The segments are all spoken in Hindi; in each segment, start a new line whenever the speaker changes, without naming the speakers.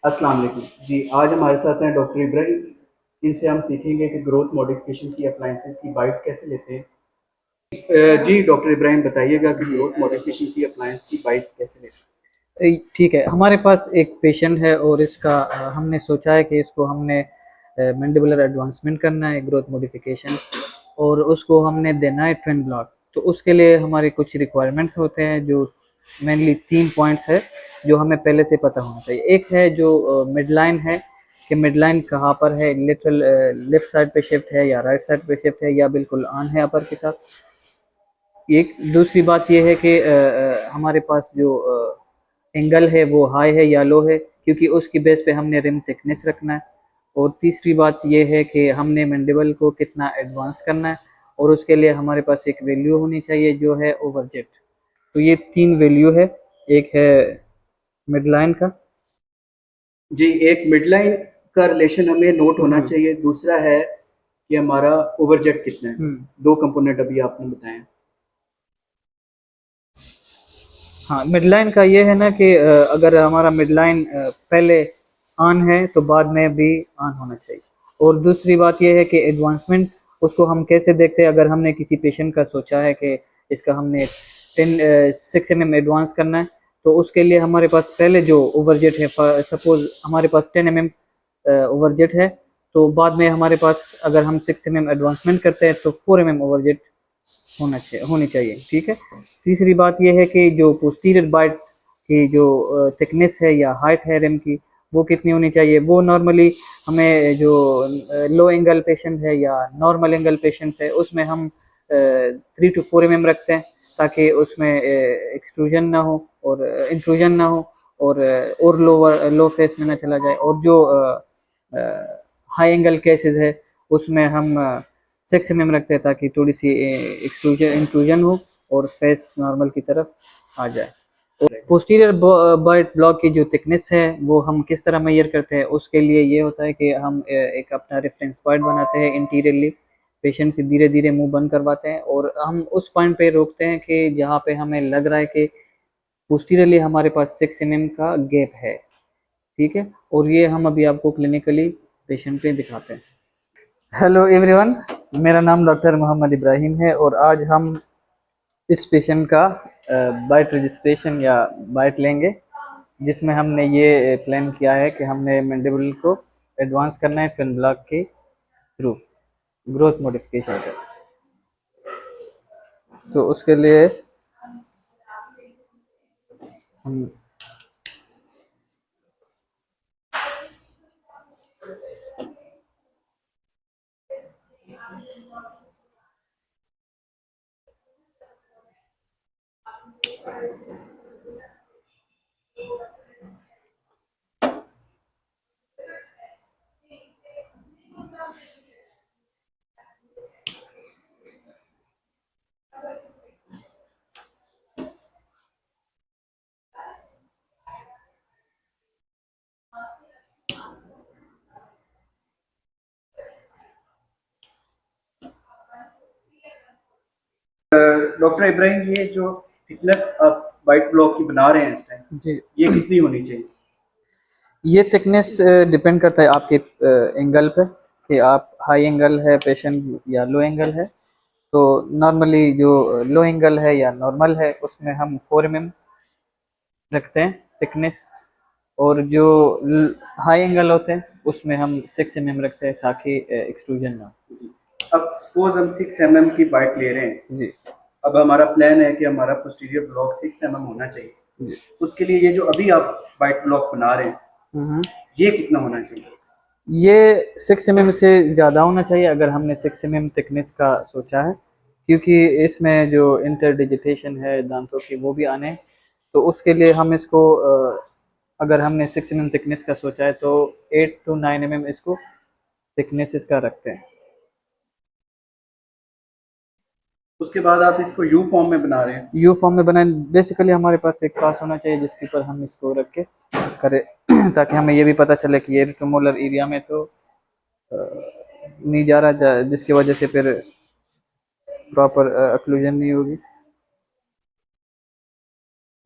अस्सलाम वालेकुम जी। आज हमारे साथ हैं डॉक्टर इब्राहिम। इनसे हम सीखेंगे कि ग्रोथ मॉडिफिकेशन की अप्लाइंसेस की बाइट कैसे लेते हैं। जी डॉक्टर इब्राहिम बताइएगा कि
जी
ग्रोथ मॉडिफिकेशन की अप्लायंस की बाइट कैसे लेते हैं।
ठीक है। हमारे पास एक पेशेंट है और इसका हमने सोचा है कि इसको हमने मैंडिबुलर एडवांसमेंट करना है, ग्रोथ मॉडिफिकेशन, और उसको हमने देना है ट्विन ब्लॉक। तो उसके लिए हमारे कुछ रिक्वायरमेंट्स होते हैं, जो मेनली 3 पॉइंट्स है जो हमें पहले से पता होना चाहिए। एक है जो मिड लाइन है, कि मिड लाइन कहाँ पर है, लिटरल लेफ्ट साइड पे शिफ्ट है या राइट साइड पे शिफ्ट है या बिल्कुल ऑन है अपर के साथ। एक दूसरी बात यह है कि हमारे पास जो एंगल है वो हाई है या लो है, क्योंकि उसकी बेस पे हमने रिम थिकनेस रखना है। और तीसरी बात यह है कि हमने मैंडिबल को कितना एडवांस करना है, और उसके लिए हमारे पास एक वैल्यू होनी चाहिए जो है ओवरजेट। तो ये 3 वैल्यू है। एक है मिड लाइन का।
जी, एक मिडलाइन का रिलेशन हमें नोट होना
हम्म
चाहिए। दूसरा है कि हमारा ओवरजेट कितना है।
हम्म
दो कंपोनेंट अभी आपने बताए।
हाँ, मिड लाइन का ये है ना कि अगर हमारा मिड लाइन पहले ऑन है तो बाद में भी ऑन होना चाहिए। और दूसरी बात ये है कि एडवांसमेंट, उसको हम कैसे देखते हैं। अगर हमने किसी पेशेंट का सोचा है कि इसका हमने 6 mm एडवांस करना है, तो उसके लिए हमारे पास पहले जो ओवरजेट है, सपोज हमारे पास 10 mm ओवरजेट है, तो बाद में हमारे पास अगर हम 6 mm एडवांसमेंट करते हैं तो 4 mm ओवरजेट होनी चाहिए। ठीक है। तीसरी बात यह है कि जो पोस्टीरियर बाइट की जो थिकनेस है या हाइट है रिम की, वो कितनी होनी चाहिए। वो नॉर्मली हमें जो लो एंगल पेशेंट है या नॉर्मल एंगल पेशेंट है, उसमें हम 3 to 4 mm रखते हैं, ताकि उसमें एक्सट्रूजन ना हो और इंट्रूजन ना हो, और लो फेस में ना चला जाए। और जो हाई एंगल केसेस है, उसमें हम 6 mm रखते हैं, ताकि थोड़ी सी एक्सट्रूजन इंट्रूजन हो और फेस नॉर्मल की तरफ आ जाए। और पोस्टीरियर बर्ड ब्लॉक की जो थिकनेस है वो हम किस तरह मेजर करते हैं, उसके लिए ये होता है कि हम एक अपना रेफरेंस पॉइंट बनाते हैं इंटीरियरली, पेशेंट से धीरे धीरे मुंह बंद करवाते हैं, और हम उस पॉइंट पे रोकते हैं कि जहाँ पे हमें लग रहा है कि पोस्टीरियरली हमारे पास 6 mm का गैप है। ठीक है। और ये हम अभी आपको क्लिनिकली पेशेंट पे दिखाते हैं। हेलो एवरीवन, मेरा नाम डॉक्टर मोहम्मद इब्राहिम है, और आज हम इस पेशेंट का बाइट रजिस्ट्रेशन या बाइट लेंगे, जिसमें हमने ये प्लान किया है कि हमने मैंडिबल को एडवांस करना है ट्विन ब्लॉक के थ्रू ग्रोथ मॉडिफिकेशन का। तो उसके लिए हम
डॉक्टर इब्राहिम, ये जो थिकनेस आप वाइट ब्लॉक की बना रहे हैं इस टाइम,
जी,
ये कितनी होनी चाहिए।
ये थिकनेस डिपेंड करता है आपके एंगल पे, कि आप हाई एंगल है पेशेंट या लो एंगल है। तो नॉर्मली जो लो एंगल है या नॉर्मल है, उसमें हम 4 mm रखते हैं थिकनेस, और जो हाई एंगल होते हैं उसमें हम 6 mm रखते हैं, ताकि एक्सट्रूजन ना
जी। अब सपोज हम 6 mm की बाइट ले रहे हैं।
हो। जी
अब हमारा प्लान है कि हमारा पोस्टीरियर ब्लॉक 6 mm होना चाहिए।
जी।
उसके लिए ये जो अभी आप बाइट ब्लॉक बना रहे हैं,
हम्म
ये कितना होना चाहिए।
ये 6 mm से ज़्यादा होना चाहिए, अगर हमने 6 mm थिकनेस का सोचा है, क्योंकि इसमें जो इंटरडिजिटेशन है दांतों की वो भी आने हैं। तो उसके लिए हम इसको अगर हमने 6 mm थिकनेस का सोचा है, तो 8 to 9 mm इसको थिकनेस इसका रखते हैं।
उसके बाद आप इसको यू फॉर्म में बना रहे हैं।
यू फॉर्म में बनाए, बेसिकली हमारे पास एक क्लास होना चाहिए जिसके ऊपर हम इसको रख के करें, ताकि हमें ये भी पता चले कि ये रिट्रोमोलर एरिया में तो नहीं जा रहा, जिसकी वजह से फिर प्रॉपर अक्लूजन नहीं होगी।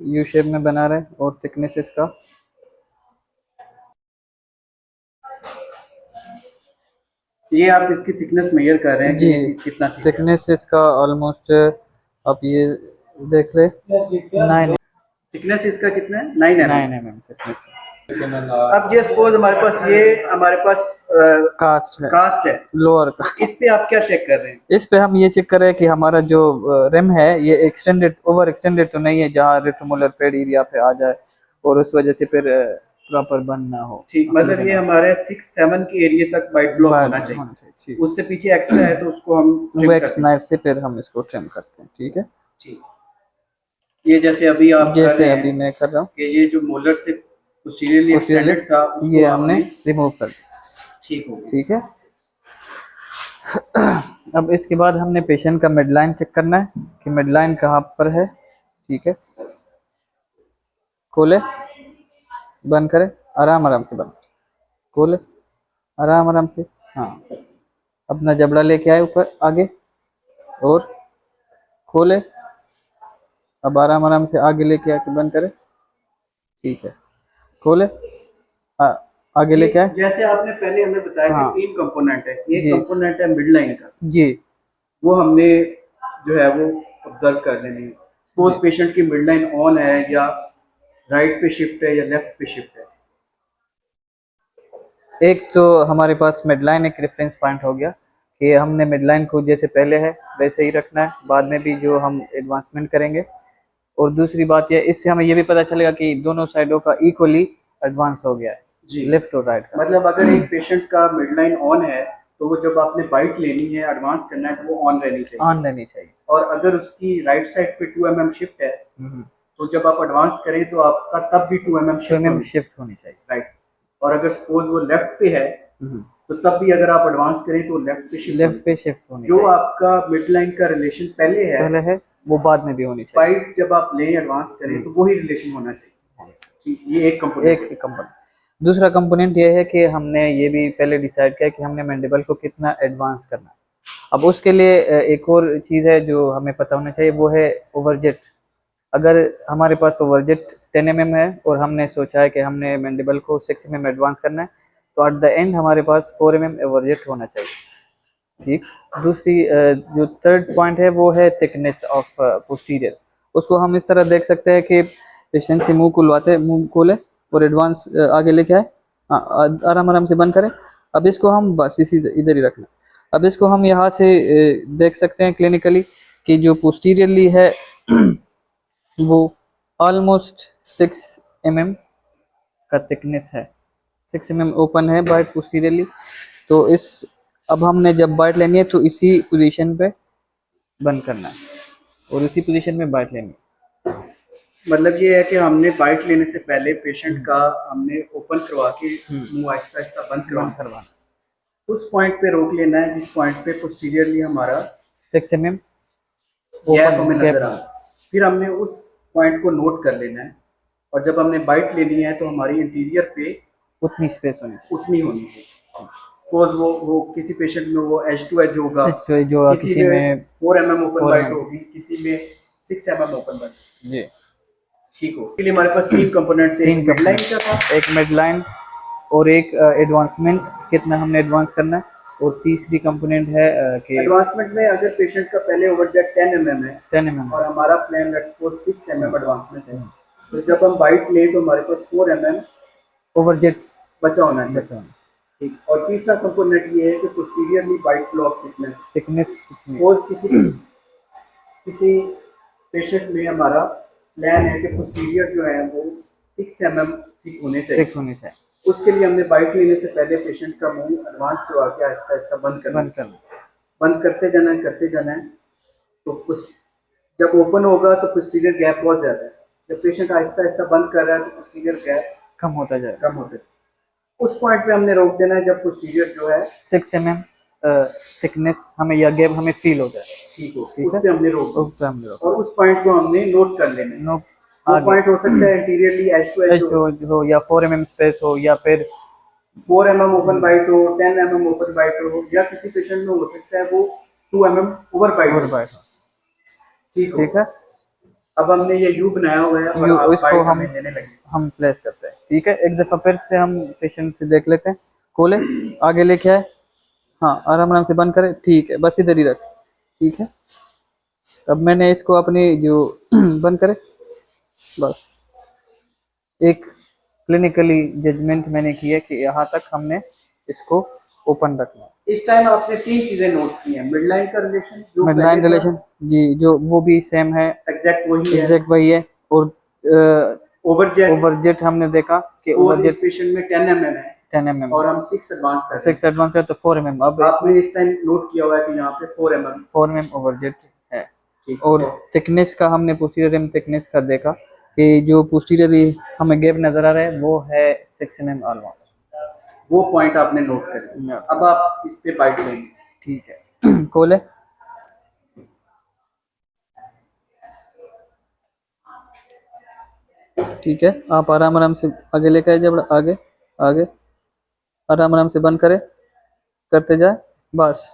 यू शेप में बना रहे हैं, और थिकनेस इसका
ये आप इसकी थिकनेस मेजर कर रहे हैं
जी,
कि कितना थिक है।
थिकनेस इसका ऑलमोस्ट आप ये देख ले 9
थिकनेस इसका कितना है? 9 mm।
थिकनेस
अब ये सपोज हमारे पास कास्ट है,
लोअर का।
इस पे आप क्या चेक कर रहे हैं?
इस पे हम ये चेक कर रहे हैं कि हमारा जो रिम है ये एक्सटेंडेड ओवर एक्सटेंडेड तो नहीं है, जहाँ रेट्रोमोलर पेड एरिया पे आ जाए और उस वजह से फिर प्रॉपर बंद ना हो।
ठीक, मतलब ये हमारे 6-7 के एरिया तक वाइट ब्लॉक होना चाहिए।
ठीक।
उससे पीछे एक्स्ट्रा है तो उसको हम trim
वैक्स
करते हैं।
नाइफ से फिर हम इसको ट्रिम करते हैं। ठीक है,
ठीक, ये जैसे अभी आप कर
जैसे
रहे हैं
अभी मैं कर रहा हूँ,
कि ये जो मोलर से पोस्टीरियरली एक्सटेंडेड था उसको
ये हमने रिमूव कर दिया।
ठीक हो गया।
ठीक है, अब इसके बाद हमने पेशेंट का मिडलाइन चेक करना है कि मिडलाइन कहाँ पर है। ठीक है, खोले, बंद करें, आराम आराम से बंद, खोले, आराम आराम से। हाँ, अपना जबड़ा लेके आए ऊपर आगे और खोले, अब आराम आराम से आगे लेके आके बंद करें। ठीक है, खोले, आगे लेके आए।
जैसे आपने पहले हमें बताया
हाँ।
कि 3 कंपोनेंट है, एक
जी।
कंपोनेंट है मिड लाइन का,
जी,
वो हमने जो है वो ऑब्जर्व कर लेनी है। सपोज पेशेंट की मिड लाइन ऑन है या राइट पे शिफ्ट है या लेफ्ट पे शिफ्ट है।
एक तो हमारे पास मिडलाइन एक रेफरेंस पॉइंट हो गया कि हमने मिडलाइन को जैसे पहले है वैसे ही रखना है, बाद में भी जो हम एडवांसमेंट करेंगे। और दूसरी बात यह, इससे हमें ये भी पता चलेगा कि दोनों साइडों का इक्वली एडवांस हो गया है,
जी,
लेफ्ट और राइट का।
मतलब अगर एक पेशेंट का मिड लाइन ऑन है तो वो जब आपने बाइट लेनी है, एडवांस करना है, तो वो ऑन रहनी चाहिए।
ऑन रहनी चाहिए।
और अगर उसकी राइट साइड पे 2 mm शिफ्ट है तो जब आप एडवांस करें तो आपका तब भी 2 mm
शिफ्ट होनी चाहिए।
राइट। और अगर सपोज वो लेफ्ट पे है तो तब भी अगर आप एडवांस करें तो लेफ्ट पे शिफ्ट
होनी
जो
चाहिए।
आपका मिड लाइन का रिलेशन पहले है
वो बाद में भी होनी चाहिए।
बाइट जब आप लें एडवांस करें तो वही रिलेशन होना चाहिए। ठीक, ये एक कंपोनेंट।
दूसरा कंपोनेंट ये है कि हमने ये भी पहले डिसाइड किया कि हमने मैंडिबल को कितना एडवांस करना है। अब उसके लिए एक और चीज़ है जो हमें पता होना चाहिए, वो है ओवरजेट। अगर हमारे पास ओवरजेट 10 mm है और हमने सोचा है कि हमने मैंडिबल को 6 mm एडवांस करना है, तो एट द एंड हमारे पास 4 mm ओवरजेट होना चाहिए। ठीक, दूसरी जो थर्ड पॉइंट है वो है थिकनेस ऑफ पोस्टीरियर। उसको हम इस तरह देख सकते हैं कि पेशेंट से मुंह खोले और एडवांस आगे लेके आए, आराम आराम से बंद करें। अब इसको हम बस इसी इधर ही रखना। अब इसको हम यहाँ से देख सकते हैं क्लिनिकली कि जो पोस्टीरियरली है वो ऑलमोस्ट 6 mm का थिकनेस है, 6 mm ओपन है बाइट पोस्टीरियरली। तो इस अब हमने जब बाइट लेनी है तो इसी पोजीशन पे बंद करना है और इसी पोजीशन में बाइट लेनी है।
मतलब ये है कि हमने बाइट लेने से पहले पेशेंट का हमने ओपन करवा के मुंह आहिस्ता आहिस्ता बंद करवाना, उस पॉइंट पे रोक लेना है जिस पॉइंट पे पोस्टीरियरली हमारा
6 mm
गैप हमें नजर आ, फिर हमने उस पॉइंट को नोट कर लेना है। और जब हमने बाइट लेनी है तो हमारी इंटीरियर पे
उतनी स्पेस होनी चाहिए,
उतनी होनी चाहिए। सपोज वो किसी पेशेंट में वो एज टू एज होगा,
जो किसी में
4 mm ओपन बाइट होगी, किसी में 6 mm ओपन बाइट।
जी,
ठीक हो। इसलिए हमारे पास 3 कंपोनेंट थे, एक मिडलाइन का था,
एक मिडलाइन और एक एडवांसमेंट, कितना हमने एडवांस करना है। और तीसरी कंपोनेंट है कि
एडवांसमेंट में अगर पेशेंट का पहले ओवरजेट 10 mm है
10 mm
और हमारा plan let's suppose 6 mm advancement है, तो जब हम बाइट लें तो हमारे पास 4 mm
ओवरजेट
बचा होना चाहिए। ठीक, और तीसरा कंपोनेंट ये है कि posteriorly bite block
thickness
suppose किसी पेशेंट में हमारा प्लान है कि पोस्टीरियर जो है वो 6 mm थिक होने चाहिए। उसके लिए हमने बाइट लेने से पहले पेशेंट का मुंह एडवांस करवा के आहिस्ता आहिस्ता बंद करते जाना है। तो जब ओपन होगा तो पोस्टीरियर गैप बहुत ज़्यादा है, जब पेशेंट आहिस्ता आहिस्ता बंद कर रहा है तो पोस्टीरियर गैप
कम होता जाएगा।
उस पॉइंट पे हमने रोक देना है जब पोस्टीरियर जो है
6 mm थिकनेस हमें या गैप हमें फील हो जाए।
ठीक हो, उस पे हमने रोक
और
उस पॉइंट को हमने नोट कर लेना है। वो पॉइंट हो सकता है इंटीरियरली एज टू एज
हो या 4 mm स्पेस हो या फिर
4 mm ओपन बाइट हो, 10 mm ओपन बाइट हो, या किसी पेशेंट में हो सकता है वो 2 mm ओवर बाइट हो। ठीक है,
अब हमने ये यू बनाया हुआ है और इसको हम प्लेस करते हैं। ठीक है, एक दफा फिर से हम पेशेंट से देख लेते हैं, खोले, आगे लेके आए, हाँ आराम आराम से बंद करें, ठीक है, बस इधर ही रख, ठीक है। अब मैंने इसको अपनी जो बंद करे, बस एक क्लिनिकली जजमेंट मैंने की है कि यहाँ तक हमने इसको ओपन रखना है।
इस टाइम आपने 3 चीजें नोट की हैं, मिडलाइन का रिलेशन, जो
मिडलाइन रिलेशन जी, जो वो भी सेम है,
एग्जैक्ट वही है,
एग्जैक्ट वही है। और
ओवरजेट
ओवरजेट हमने देखा कि ओवरजेट
इस पेशेंट में 10 mm है
10 mm
और हम 6 एडवांस कर रहे हैं।
6 एडवांस है तो 4 mm। अब
आपने इस टाइम नोट किया हुआ है कि यहाँ पे 4 mm
4 mm ओवरजेट है।
ठीक
और थिकनेस का हमने पोस्टीरियर रिम थिकनेस का देखा कि जो पोस्टीरियरली हमें गैप नजर आ रहा है वो है 6 mm ऑलमोस्ट,
वो पॉइंट आपने नोट कर लिया। अब आप इस पे बाइट लेंगे,
ठीक है। खोले, ठीक है, आप आराम आराम से आगे लेकर आइए, जब आगे आगे आराम आराम से बंद करें, करते जाए, बस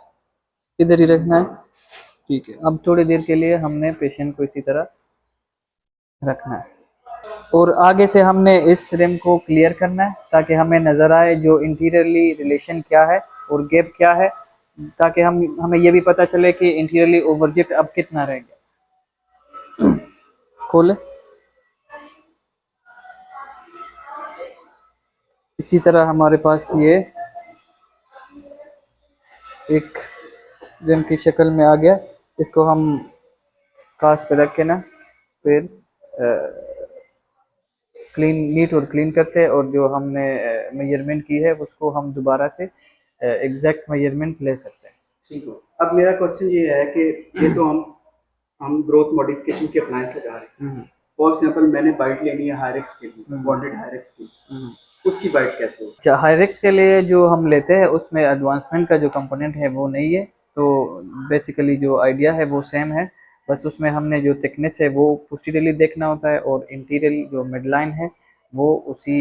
इधर ही रखना है, ठीक है। अब थोड़ी देर के लिए हमने पेशेंट को इसी तरह रखना है और आगे से हमने इस रिम को क्लियर करना है ताकि हमें नज़र आए जो इंटीरियरली रिलेशन क्या है और गैप क्या है, ताकि हमें ये भी पता चले कि इंटीरियरली ओवरजेट अब कितना रह गया। खोले, इसी तरह हमारे पास ये एक रिम की शक्ल में आ गया, इसको हम कांच पे रख के ना फिर क्लीन, नीट और क्लीन करते हैं और जो हमने मेजरमेंट की है उसको हम दोबारा से एग्जैक्ट मेजरमेंट ले सकते हैं।
ठीक है। अब मेरा क्वेश्चन ये है कि ये तो हम ग्रोथ मॉडिफिकेशन की अप्लायंस लगा रहे हैं, फॉर एग्जांपल मैंने बाइट लेनी है हायरेक्स के लिए, बॉन्डेड हायरेक्स की, उसकी बाइट कैसे होगी?
हायरेक्स के लिए जो हम लेते हैं उसमें एडवांसमेंट का जो कंपोनेंट है वो नहीं है, तो बेसिकली जो आइडिया है वो सेम है, बस उसमें हमने जो थिकनेस है वो पोस्टीरियरली देखना होता है और इंटीरियर जो मिडलाइन है वो उसी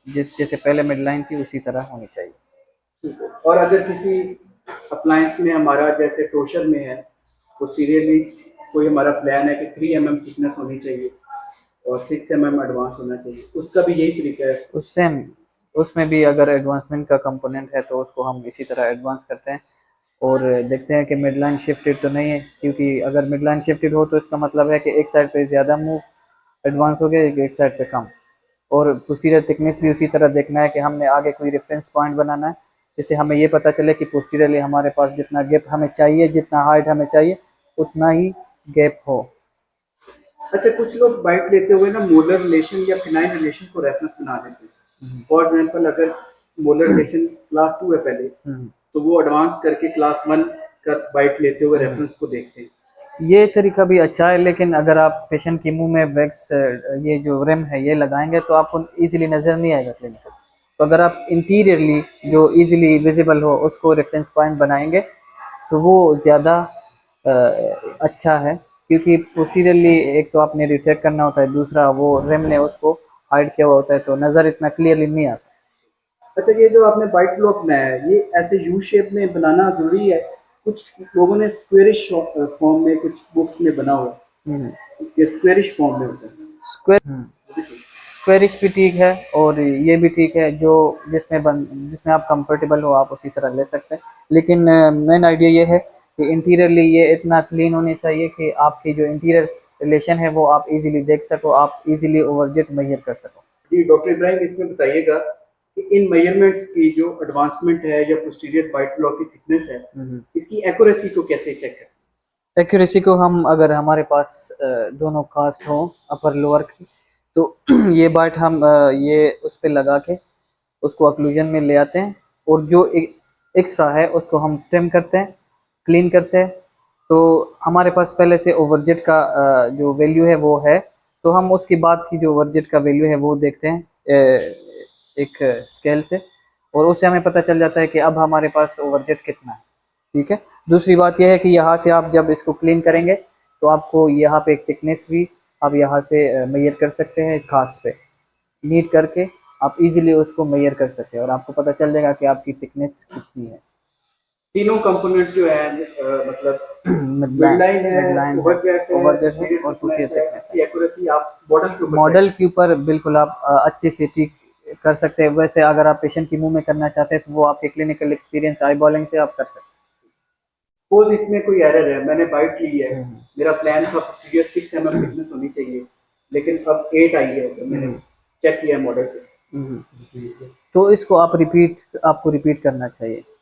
जैसे पहले मिडलाइन थी उसी तरह होनी चाहिए।
ठीक है। और अगर किसी अप्लायंस में हमारा जैसे टोशर में है, पोस्टीरियरली कोई हमारा प्लान है कि 3 mm थिकनेस होनी चाहिए और 6 mm एडवांस होना चाहिए, उसका भी यही तरीका है?
उसमें भी अगर एडवांसमेंट का कंपोनेंट है तो उसको हम इसी तरह एडवांस करते हैं और देखते हैं कि मिडलाइन शिफ्टेड तो नहीं है, क्योंकि अगर मिडलाइन शिफ्टेड हो तो इसका मतलब है कि एक साइड पे ज़्यादा मूव एडवांस हो गया, एक साइड पे कम। और पोस्टीरियर थिकनेस भी उसी तरह देखना है कि हमने आगे कोई रेफरेंस पॉइंट बनाना है जिससे हमें ये पता चले कि पोस्टीरियरली हमारे पास जितना गैप हमें चाहिए, जितना हाइट हमें चाहिए उतना ही गैप हो।
अच्छा, कुछ लोग बाइट लेते हुए ना मोलर रिलेशन या फिनाइन रिलेशन को रेफरेंस बना देते हैं। फॉर एग्जांपल अगर मोलर रिलेशन क्लास 2 है पहले, तो वो एडवांस करके क्लास 1 का बाइट लेते हुए रेफरेंस को देखते हैं।
ये तरीका भी अच्छा है, लेकिन अगर आप पेशेंट के मुंह में वैक्स ये जो रिम है ये लगाएंगे तो आपको इजीली नज़र नहीं आएगा क्लिनिकल। तो अगर आप इंटीरियरली जो इजीली विजिबल हो उसको रेफरेंस पॉइंट बनाएंगे तो वो ज़्यादा अच्छा है, क्योंकि पोस्टीरियरली एक तो आपने रिट्रैक्ट करना होता है, दूसरा वो रिम ने उसको हाइड किया हुआ होता है तो नज़र इतना क्लियरली नहीं आता।
अच्छा, ये जो आपने बाइट ब्लॉक बनाया है ये ऐसे यू शेप में बनाना जरूरी है? कुछ लोगों ने स्क्वेरिश फॉर्म में, कुछ बुक्स में बना हुआ है कि स्क्वेरिश फॉर्म में होता है।
स्क्वेरिश भी ठीक है और ये भी ठीक है, जो जिसमें आप कंफर्टेबल हो आप उसी तरह ले सकते हैं, लेकिन मेन आइडिया ये है कि इंटीरियरली ये इतना क्लीन होनी चाहिए कि आपकी जो इंटीरियर रिलेशन है वो आप इजीली देख सको, आप इजीली ओवरजेट मेजर कर सको।
जी डॉक्टर इब्राहिम, इसमें बताइएगा कि इन मेजरमेंट्स की जो एडवांसमेंट है या पोस्टीरियर बाइट ब्लॉक की थिकनेस है, इसकी एक्यूरेसी को कैसे चेक करें?
एक्यूरेसी को हम, अगर हमारे पास दोनों कास्ट हो अपर लोअर की, तो ये बाइट हम ये उस पर लगा के उसको ऑक्लूजन में ले आते हैं और जो एक्स्ट्रा है उसको हम ट्रिम करते हैं, क्लीन करते हैं। तो हमारे पास पहले से ओवरजेट का जो वैल्यू है वो है, तो हम उसके बाद की जो ओवरजेट का वैल्यू है वो देखते हैं एक स्केल से और उससे हमें पता चल जाता है कि अब हमारे पास ओवरजेट कितना है। ठीक है। दूसरी बात यह है कि यहाँ से आप जब इसको क्लीन करेंगे तो आपको यहाँ पे एक थिकनेस भी आप यहाँ से मेजर कर सकते हैं, खास पे नीट करके आप इजीली उसको मेजर कर सकते हैं और आपको पता चल जाएगा कि आपकी थिकनेस कितनी है।
तीनों कंपोनेंट जो है मतलब मिडलाइन है, ओवरजेट है और पोस्टीरियर थिकनेस की एक्यूरेसी आप मॉडल के ऊपर
बिल्कुल आप अच्छे से ठीक कर सकते हैं। वैसे अगर आप पेशेंट के मुंह में करना चाहते हैं तो वो आपके क्लिनिकल एक्सपीरियंस आई बॉलिंग से आप कर सकते
सपोज इसमें कोई एरर है, मैंने बाइट ली है, मेरा प्लान था पोस्टीरियर 6 mm थिकनेस होनी चाहिए, लेकिन अब 8 आई है, तो मैंने चेक किया मॉडल पे।
हैं। तो इसको आप आपको रिपीट करना चाहिए।